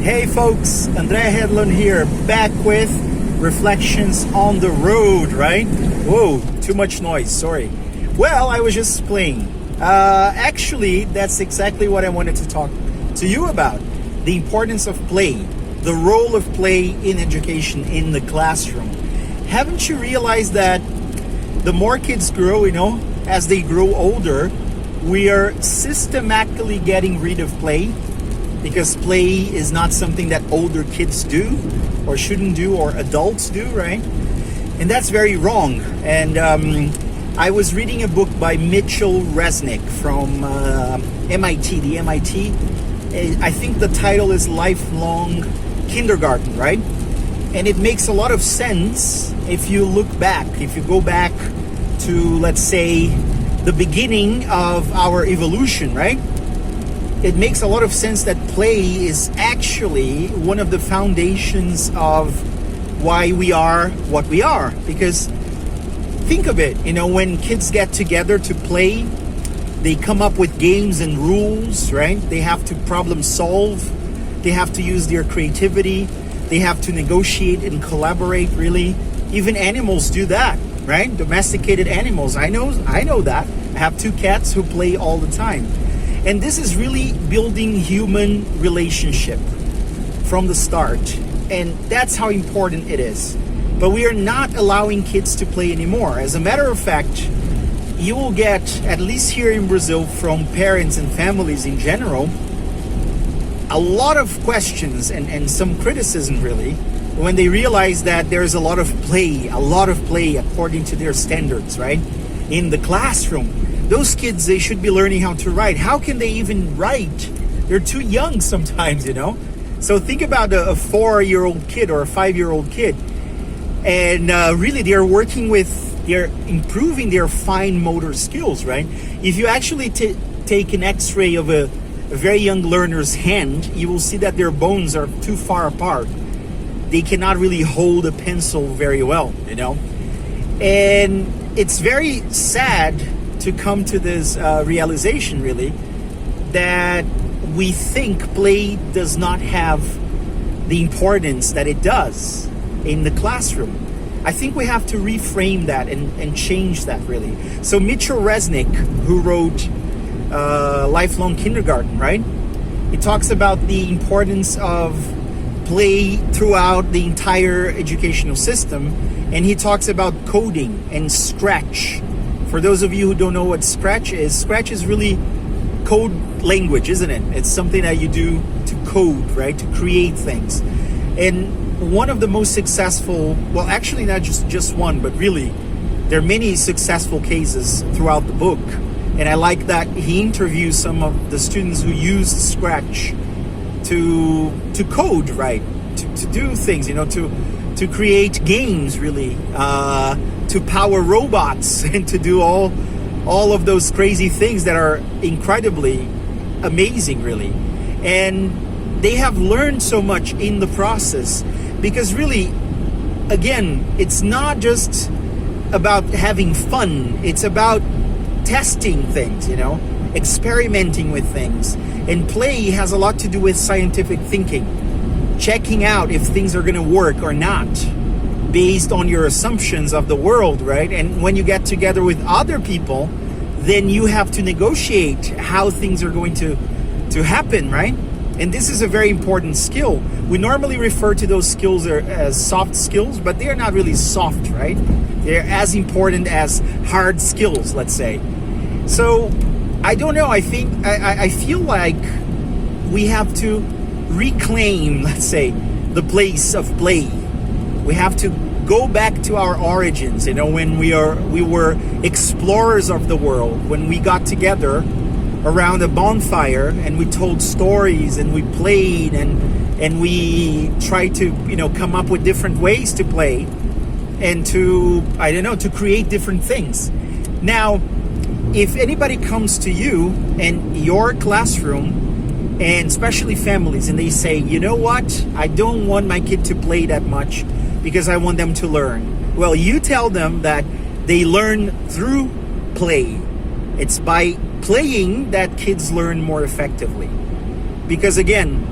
Hey folks, Andrea Hedlund here, back with Reflections on the Road, right? Whoa, too much noise, sorry. Well, I was just playing. Actually, that's exactly what I wanted to talk to you about. The importance of play, the role of play in education in the classroom. Haven't you realized that the more kids grow, as they grow older, we are systematically getting rid of play? Because play is not something that older kids do or shouldn't do or adults do, right? And that's very wrong. And I was reading a book by Mitchell Resnick from MIT, the MIT. I think the title is Lifelong Kindergarten, right? And it makes a lot of sense if you look back, if you go back to, let's say, the beginning of our evolution, right? It makes a lot of sense that play is actually one of the foundations of why we are what we are. Because think of it, when kids get together to play, they come up with games and rules, right? They have to problem solve. They have to use their creativity. They have to negotiate and collaborate, really. Even animals do that, right? Domesticated animals. I know that. I have 2 cats who play all the time. And this is really building human relationship from the start. And that's how important it is. But we are not allowing kids to play anymore. As a matter of fact, you will get, at least here in Brazil, from parents and families in general, a lot of questions and some criticism really, when they realize that there's a lot of play according to their standards, right? In the classroom. Those kids, they should be learning how to write. How can they even write? They're too young sometimes, So think about a 4-year-old kid or a 5-year-old kid. And really, they're improving their fine motor skills, right? If you actually take an x-ray of a very young learner's hand, you will see that their bones are too far apart. They cannot really hold a pencil very well, And it's very sad to come to this realization, really, that we think play does not have the importance that it does in the classroom. I think we have to reframe that and change that, really. So Mitchell Resnick, who wrote Lifelong Kindergarten, right? He talks about the importance of play throughout the entire educational system, and he talks about coding and Scratch. For those of you who don't know what Scratch is really code language, isn't it? It's something that you do to code, right? To create things. And one of the most successful, well, actually not just one, but really, there are many successful cases throughout the book. And I like that he interviews some of the students who used Scratch to code, right? To do things, to create games, really, to power robots and to do all of those crazy things that are incredibly amazing, really. And they have learned so much in the process because really, again, it's not just about having fun. It's about testing things, experimenting with things. And play has a lot to do with scientific thinking, checking out if things are going to work or not, based on your assumptions of the world, right? And when you get together with other people, then you have to negotiate how things are going to happen, right? And this is a very important skill. We normally refer to those skills as soft skills, but they are not really soft, right? They're as important as hard skills, let's say. So, I don't know, I feel like we have to reclaim, let's say, the place of play. We have to go back to our origins, when we were explorers of the world, when we got together around a bonfire and we told stories and we played and we tried to, come up with different ways to play and to create different things. Now, if anybody comes to you and your classroom, and especially families, and they say, you know what, I don't want my kid to play that much because I want them to learn. Well, you tell them that they learn through play. It's by playing that kids learn more effectively. Because again,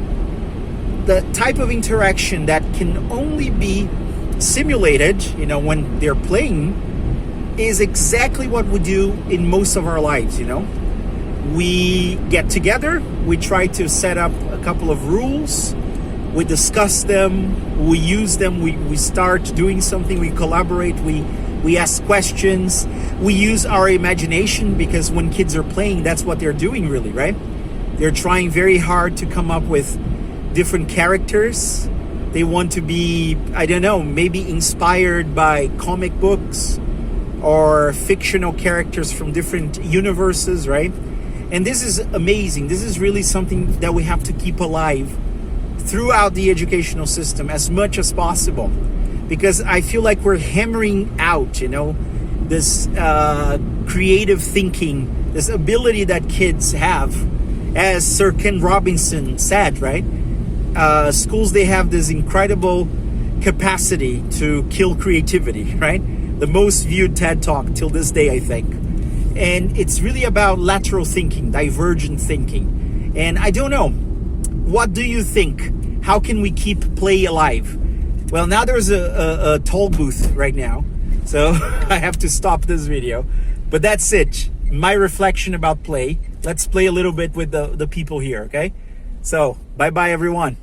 the type of interaction that can only be simulated, when they're playing, is exactly what we do in most of our lives. We get together, we try to set up a couple of rules, we discuss them, we use them, we start doing something, we collaborate, we ask questions, we use our imagination, because when kids are playing, that's what they're doing really, right? They're trying very hard to come up with different characters. They want to be, I don't know, maybe inspired by comic books or fictional characters from different universes, right? And this is amazing. This is really something that we have to keep alive throughout the educational system as much as possible, because I feel like we're hammering out, this creative thinking, this ability that kids have. As Sir Ken Robinson said, right? Schools, they have this incredible capacity to kill creativity, right? The most viewed TED Talk till this day, I think. And it's really about lateral thinking, divergent thinking. And I don't know, what do you think? How can we keep play alive? Well, now there's a toll booth right now, so I have to stop this video. But that's it, my reflection about play. Let's play a little bit with the people here, okay? So, bye-bye everyone.